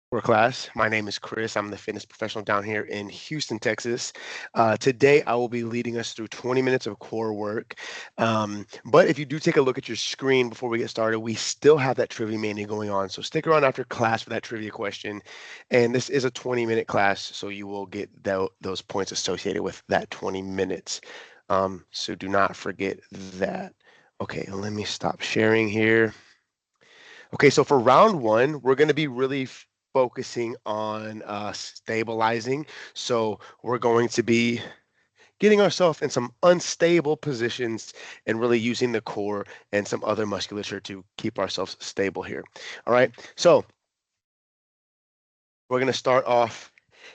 Core class. My name is Chris. I'm the fitness professional down here in Houston, Texas. Today, I will be leading us through 20 minutes of core work. But if you do take a look at your screen before we get started, we still have that trivia mania going on. So stick around after class for that trivia question. And this is a 20-minute class, so you will get those points associated with that 20 minutes. So do not forget that. Okay, let me stop sharing here. Okay, so for round one, we're going to be really focusing on stabilizing. So we're going to be getting ourselves in some unstable positions and really using the core and some other musculature to keep ourselves stable here. All right, so we're going to start off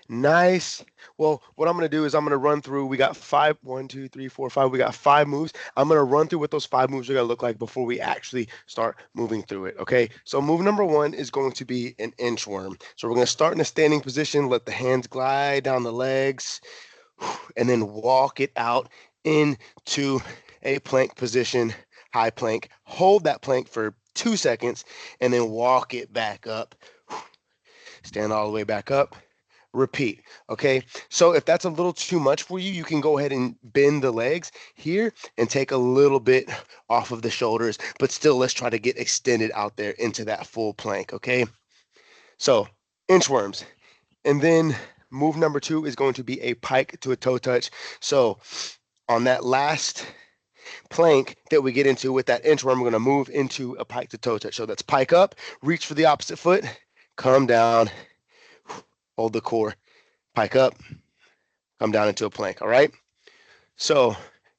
nice. Well, what I'm going to do is I'm going to run through. We got five, 1, 2, 3, 4, 5. We got 5 moves. I'm going to run through what those 5 moves are going to look like before we actually start moving through it. Okay. So move number one is going to be an inchworm. So we're going to start in a standing position. Let the hands glide down the legs, and then walk it out into a plank position, high plank. Hold that plank for 2 seconds, and then walk it back up. Stand all the way back up, repeat. Okay, so if that's a little too much for you, you can go ahead and bend the legs here and take a little bit off of the shoulders, but still let's try to get extended out there into that full plank. Okay, so inchworms. And then move number two is going to be a pike to a toe touch. So on that last plank that we get into with that inchworm, we're going to move into a pike to toe touch. So that's pike up, reach for the opposite foot, come down, hold the core, pike up, come down into a plank. All right. So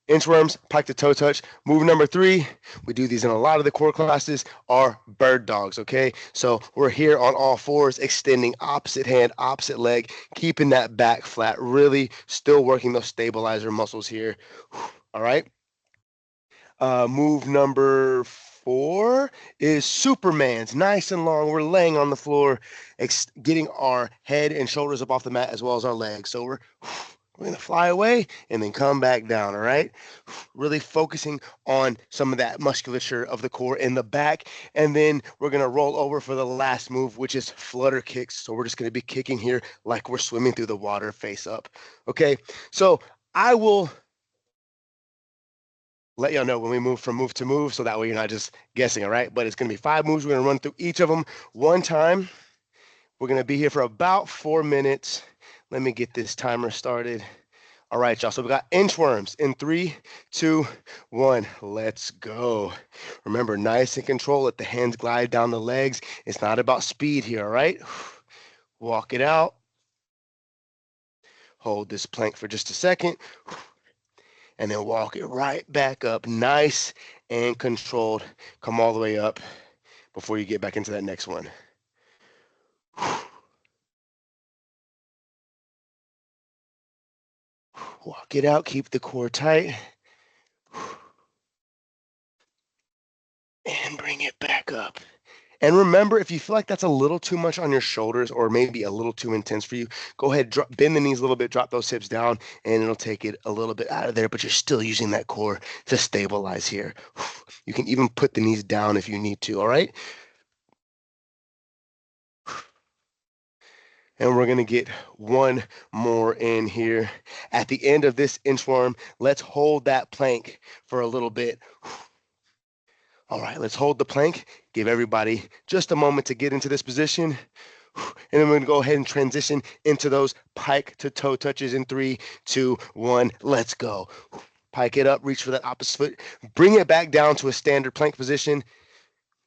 inchworms, pike to toe touch. Move number three, we do these in a lot of the core classes, are bird dogs. Okay. So we're here on all fours, extending opposite hand, opposite leg, keeping that back flat, really still working those stabilizer muscles here. All right. Move number four is Superman's. Nice and long. We're laying on the floor, getting our head and shoulders up off the mat as well as our legs. So we're going to fly away and then come back down. All right. Really focusing on some of that musculature of the core in the back. And then we're going to roll over for the last move, which is flutter kicks. So we're just going to be kicking here like we're swimming through the water face up. Okay. So I will let y'all know when we move from move to move, so that way you're not just guessing, all right? But it's going to be 5 moves. We're going to run through each of them one time. We're going to be here for about 4 minutes. Let me get this timer started. All right, y'all. So we got inchworms in 3, 2, 1. Let's go. Remember, nice and control. Let the hands glide down the legs. It's not about speed here, all right? Walk it out. Hold this plank for just a second. And then walk it right back up, nice and controlled. Come all the way up before you get back into that next one. Walk it out, keep the core tight. And bring it back up. And remember, if you feel like that's a little too much on your shoulders or maybe a little too intense for you, go ahead, bend the knees a little bit, drop those hips down, and it'll take it a little bit out of there, but you're still using that core to stabilize here. You can even put the knees down if you need to, all right? And we're going to get one more in here. At the end of this inchworm, let's hold that plank for a little bit. All right, let's hold the plank. Give everybody just a moment to get into this position. And then we're going to go ahead and transition into those pike to toe touches in 3, 2, 1. Let's go. Pike it up, reach for that opposite foot. Bring it back down to a standard plank position.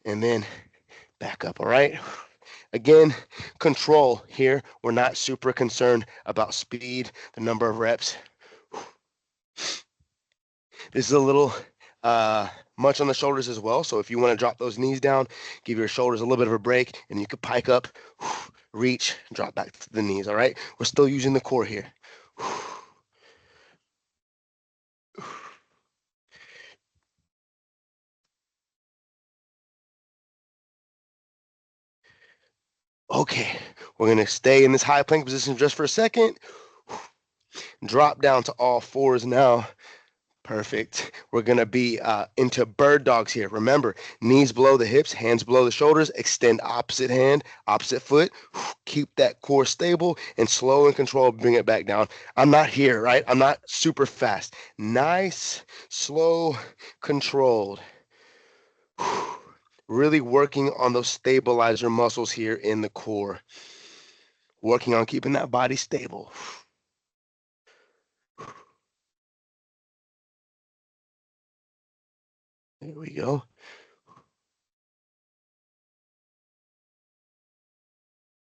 And then back up, all right? Again, control here. We're not super concerned about speed, the number of reps. This is a little much on the shoulders as well. So if you want to drop those knees down, give your shoulders a little bit of a break, and you could pike up, reach, drop back to the knees. All right. We're still using the core here. Okay. We're going to stay in this high plank position just for a second. Drop down to all fours now. Perfect. We're going to be into bird dogs here. Remember, knees below the hips, hands below the shoulders, extend opposite hand, opposite foot. Keep that core stable and slow and controlled, bring it back down. I'm not here, right? I'm not super fast. Nice, slow, controlled. Really working on those stabilizer muscles here in the core. Working on keeping that body stable. There we go.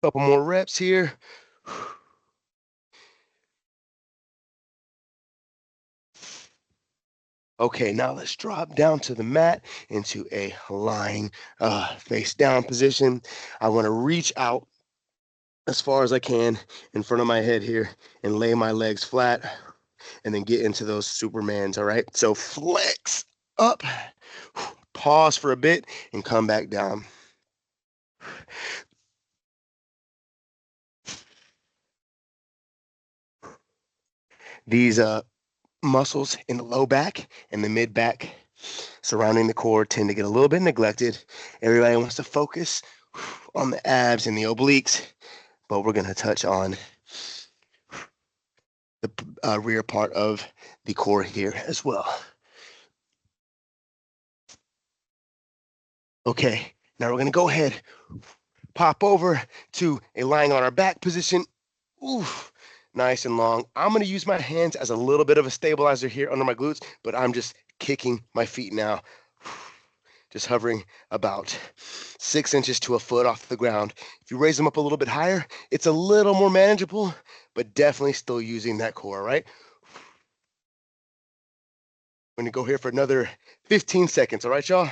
Couple more reps here. Okay, now let's drop down to the mat into a lying face down position. I want to reach out as far as I can in front of my head here and lay my legs flat and then get into those Supermans, all right? So flex up, pause for a bit and come back down. These muscles in the low back and the mid back surrounding the core tend to get a little bit neglected. Everybody wants to focus on the abs and the obliques, but we're going to touch on the rear part of the core here as well. Okay, now we're going to go ahead, pop over to a lying on our back position. Oof, nice and long. I'm going to use my hands as a little bit of a stabilizer here under my glutes, but I'm just kicking my feet now. Just hovering about 6 inches to a foot off the ground. If you raise them up a little bit higher, it's a little more manageable, but definitely still using that core, right? I'm gonna go here for another 15 seconds, all right, y'all?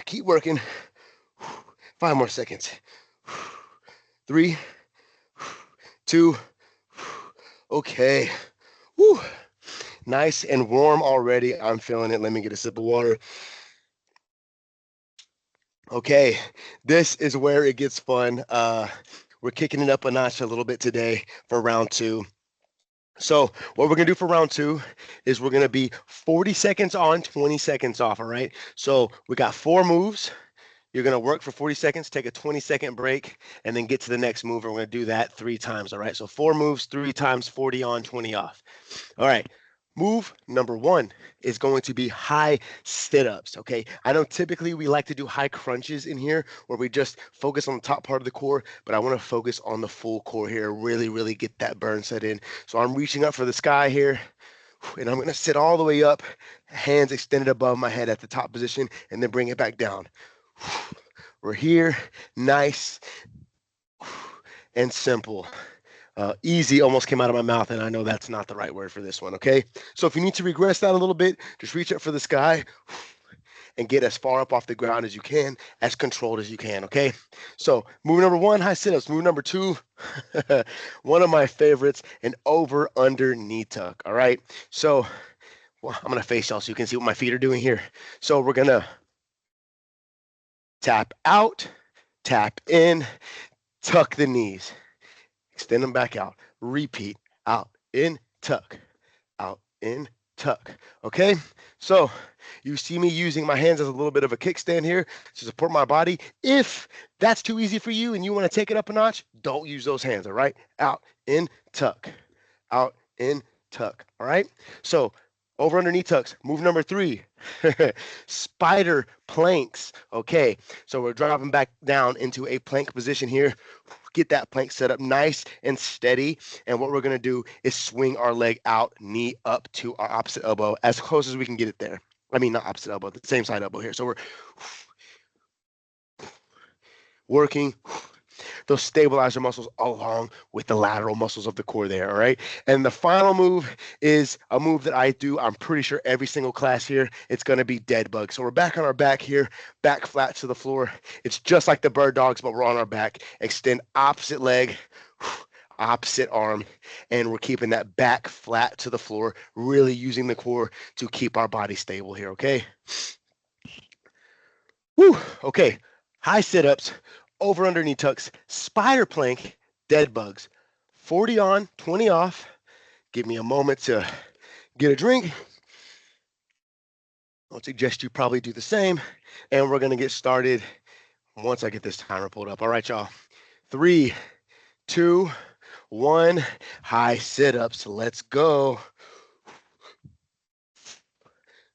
Keep working. 5 more seconds. 3, 2, okay. Woo. Nice and warm already. I'm feeling it. Let me get a sip of water. Okay, this is where it gets fun. We're kicking it up a notch a little bit today for round 2. So what we're gonna do for round 2 is we're gonna be 40 seconds on, 20 seconds off, all right? So we got 4 moves. You're gonna work for 40 seconds, take a 20-second break, and then get to the next move. We're gonna do that 3 times, all right? So 4 moves, 3 times, 40 on, 20 off. All right, move number 1 is going to be high sit-ups, okay? I know typically we like to do high crunches in here where we just focus on the top part of the core, but I wanna focus on the full core here, really get that burn set in. So I'm reaching up for the sky here, and I'm gonna sit all the way up, hands extended above my head at the top position, and then bring it back down. We're here, nice and simple. Easy almost came out of my mouth, and I know that's not the right word for this one, okay? So if you need to regress that a little bit, just reach up for the sky and get as far up off the ground as you can, as controlled as you can, okay? So move number 1, high sit-ups. Move number 2, one of my favorites, an over-under knee tuck, all right? So well, I'm gonna face y'all so you can see what my feet are doing here. So we're gonna tap out, tap in, tuck the knees, extend them back out, repeat, out, in, tuck, out, in, tuck. Okay, so you see me using my hands as a little bit of a kickstand here to support my body. If that's too easy for you and you want to take it up a notch, don't use those hands, all right? Out, in, tuck, out, in, tuck, all right? So over underneath tucks. Move number 3, spider planks. Okay, so we're dropping back down into a plank position here. Get that plank set up nice and steady. And what we're gonna do is swing our leg out, knee up to our opposite elbow as close as we can get it there. I mean, not opposite elbow, the same side elbow here. So we're working those stabilizer muscles along with the lateral muscles of the core there, all right? And the final move is a move that I do, I'm pretty sure every single class here, it's gonna be dead bug. So we're back on our back here, back flat to the floor. It's just like the bird dogs, but we're on our back. Extend opposite leg, opposite arm, and we're keeping that back flat to the floor, really using the core to keep our body stable here, okay? Woo, okay, high sit-ups, over under knee tucks, spider plank, dead bugs, 40 on, 20 off. Give me a moment to get a drink. I'll suggest you probably do the same. And we're going to get started once I get this timer pulled up. All right, y'all. 3, 2, 1. High sit-ups. Let's go.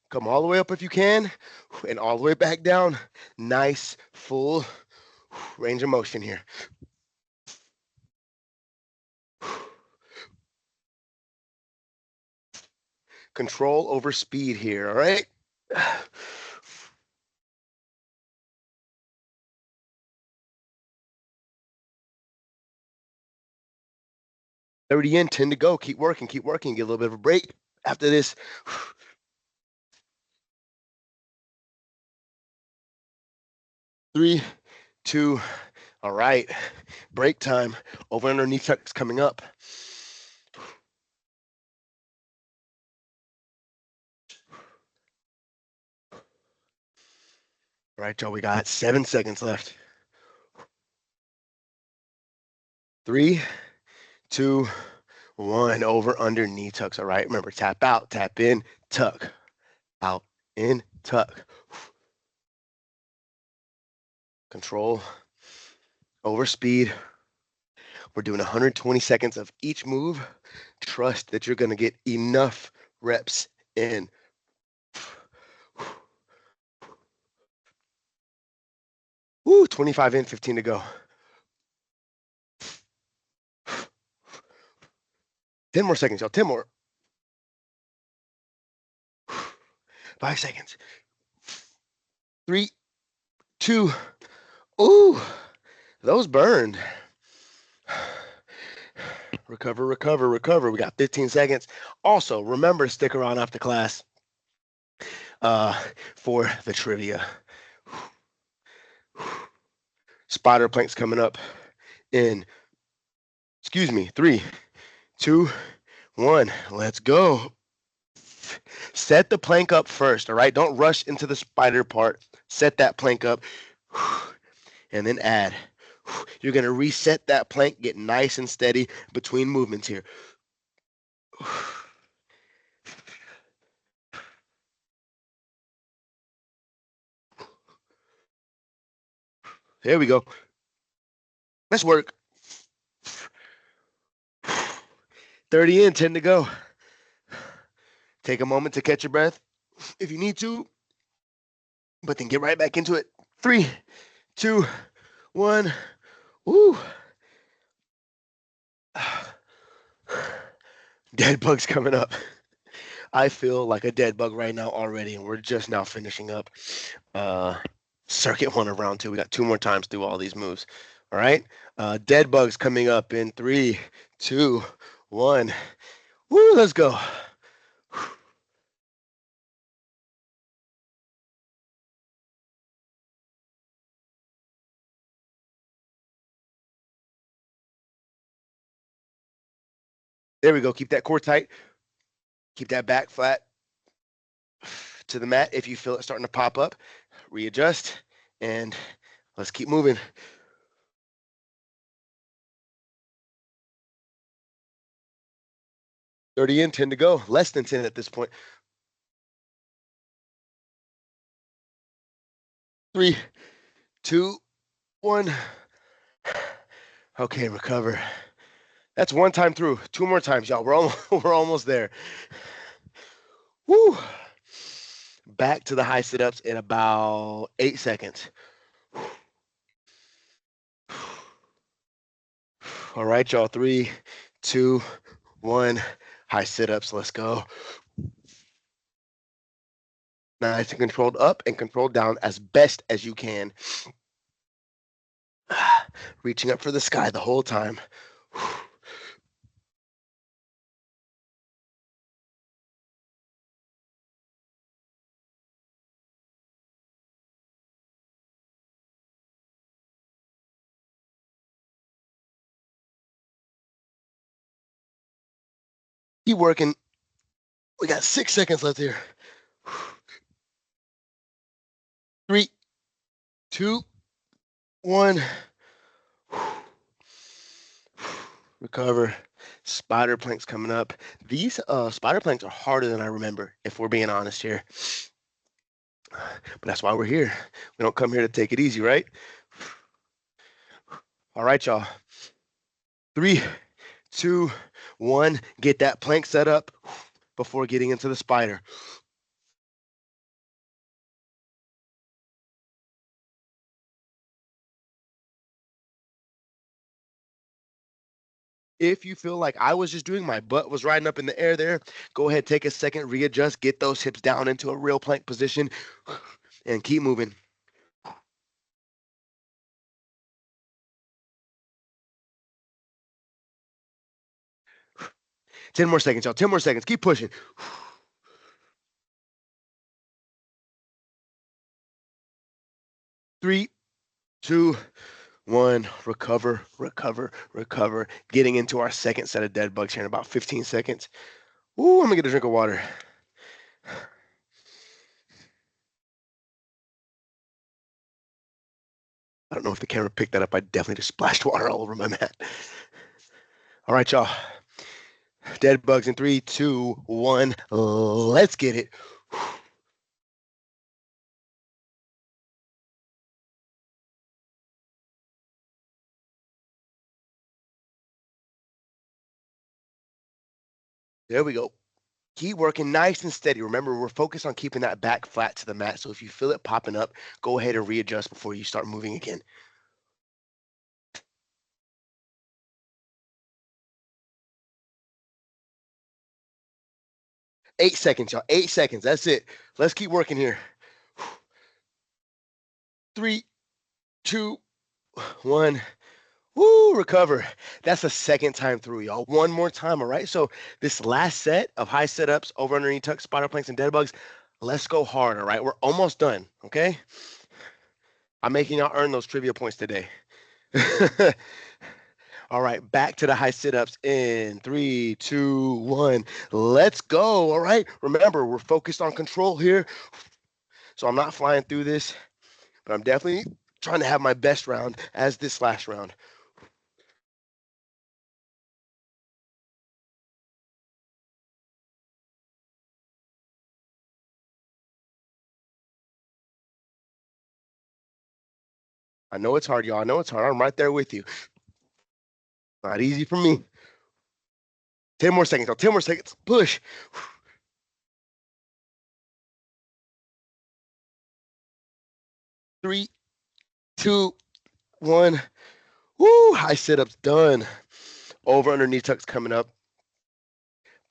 Come all the way up if you can, and all the way back down. Nice, full range of motion here. Control over speed here, all right? 30 in, 10 to go. Keep working, get a little bit of a break after this. 3, 2, all right. Break time. Over underneath tucks coming up. All right, y'all, we got 7 seconds left. 3, 2, 1. Over under knee tucks. All right, remember, tap out, tap in, tuck. Out, in, tuck. Control over speed. We're doing 120 seconds of each move. Trust that you're going to get enough reps in. Woo, 25 in, 15 to go. 10 more seconds, y'all. 10 more. 5 seconds. 3, 2. Ooh, those burned. Recover, recover, recover. We got 15 seconds. Also, remember to stick around after class for the trivia. Spider planks coming up in, 3, 2, 1. Let's go. Set the plank up first, all right? Don't rush into the spider part. Set that plank up and then add. You're going to reset that plank, get nice and steady between movements here. There we go. Let's work. 30 in, 10 to go. Take a moment to catch your breath if you need to, but then get right back into it. 3, 2, 1. Woo. Dead bugs coming up. I feel like a dead bug right now already, and we're just now finishing up circuit 1 of round 2. We got 2 more times to do all these moves. All right. Dead bugs coming up in 3, 2, 1. Woo, let's go. There we go. Keep that core tight. Keep that back flat to the mat. If you feel it starting to pop up, readjust, and let's keep moving. $30 in, 10 to go. Less than 10 at this point. 3, 2, 1. Okay, recover. That's 1 time through. 2 more times, y'all. We're almost there. Woo. Back to the high sit-ups in about 8 seconds. All right, y'all. 3, 2, 1. High sit-ups. Let's go. Nice and controlled up and controlled down as best as you can. Reaching up for the sky the whole time. Keep working. We got 6 seconds left here. 3, 2, 1. recover. Spider planks coming up. These spider planks are harder than I remember, if we're being honest here. But that's why we're here. We don't come here to take it easy, right? All right, y'all. 3, 2, 1. Get that plank set up before getting into the spider. If you feel like I was just doing, my butt was riding up in the air there, go ahead, take a second, readjust, get those hips down into a real plank position, and keep moving. 10 more seconds, y'all. 10 more seconds. Keep pushing. 3, 2, 1. Recover, recover, recover. Getting into our second set of dead bugs here in about 15 seconds. Ooh, I'm gonna get a drink of water. I don't know if the camera picked that up. I definitely just splashed water all over my mat. All right, y'all. Dead bugs in 3, 2, 1. Let's get it. There we go. Keep working nice and steady. Remember, we're focused on keeping that back flat to the mat. So if you feel it popping up, go ahead and readjust before you start moving again. 8 seconds, y'all. 8 seconds. That's it. Let's keep working here. 3, 2, 1. Woo, recover. That's the second time through, y'all. One more time, all right? So this last set of high sit-ups, over underneath tucks, spider planks, and dead bugs, let's go hard, all right? We're almost done, okay? I'm making y'all earn those trivia points today. All right, back to the high sit-ups in 3, 2, 1. Let's go, all right? Remember, we're focused on control here. So I'm not flying through this, but I'm definitely trying to have my best round as this last round. I know it's hard, y'all. I know it's hard. I'm right there with you. Not easy for me. 10 more seconds, y'all. 10 more seconds. Push. 3, 2, 1. Woo! High sit-ups done. Over underneath tucks coming up.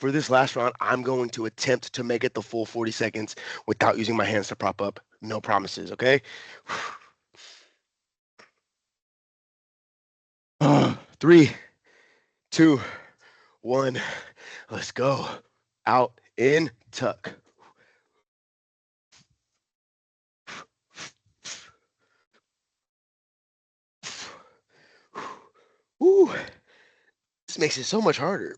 For this last round, I'm going to attempt to make it the full 40 seconds without using my hands to prop up. No promises, okay? 3, 2, 1. Let's go. Out in tuck. Woo. This makes it so much harder.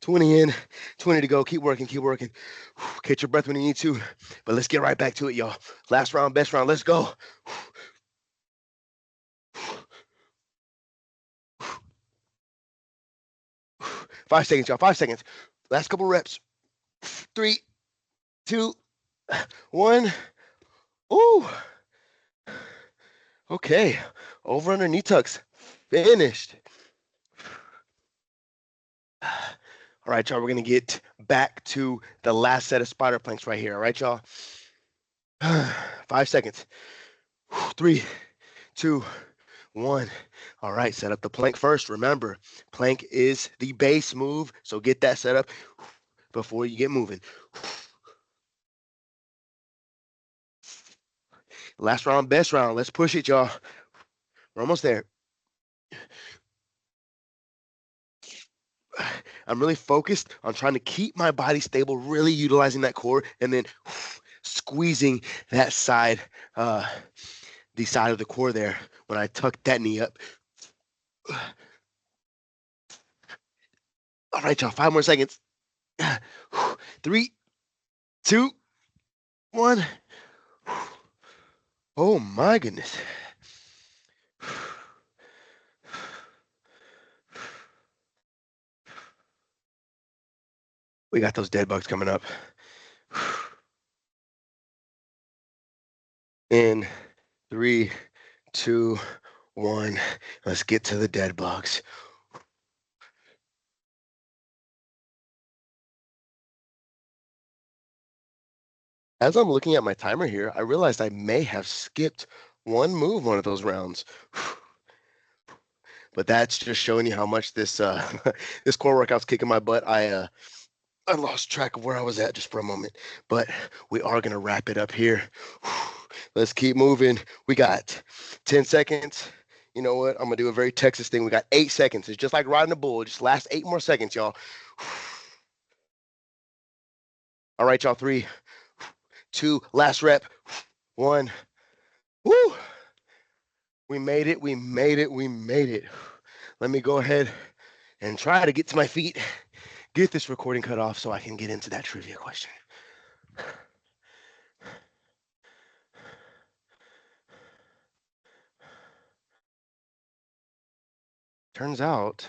20 in, 20 to go. Keep working, keep working. Catch your breath when you need to. But let's get right back to it, y'all. Last round, best round. Let's go. 5 seconds, y'all. 5 seconds. Last couple reps. 3, 2, 1. Ooh. Okay. Over under knee tucks. Finished. All right, y'all. We're going to get back to the last set of spider planks right here. All right, y'all. 5 seconds. 3, 2, 1. All right, set up the plank first. Remember, plank is the base move, so get that set up before you get moving. Last round, best round. Let's push it, y'all. We're almost there. I'm really focused on trying to keep my body stable, really utilizing that core, and then squeezing that side, the side of the core there when I tuck that knee up. All right, y'all. 5 more seconds. 3, 2, 1. Oh my goodness. We got those dead bugs coming up. In 3, 2, 1. Let's get to the dead bugs. As I'm looking at my timer here, I realized I may have skipped one move one of those rounds. But that's just showing you how much this this core workout's kicking my butt. I lost track of where I was at just for a moment, but we are gonna wrap it up here. Let's keep moving. We got 10 seconds. You know what? I'm gonna do a very Texas thing. We got 8 seconds. It's just like riding a bull. Just last 8 more seconds, y'all. All right, y'all. 3, 2, last rep. 1. Woo! We made it. We made it. We made it. Let me go ahead and try to get to my feet, get this recording cut off so I can get into that trivia question. Turns out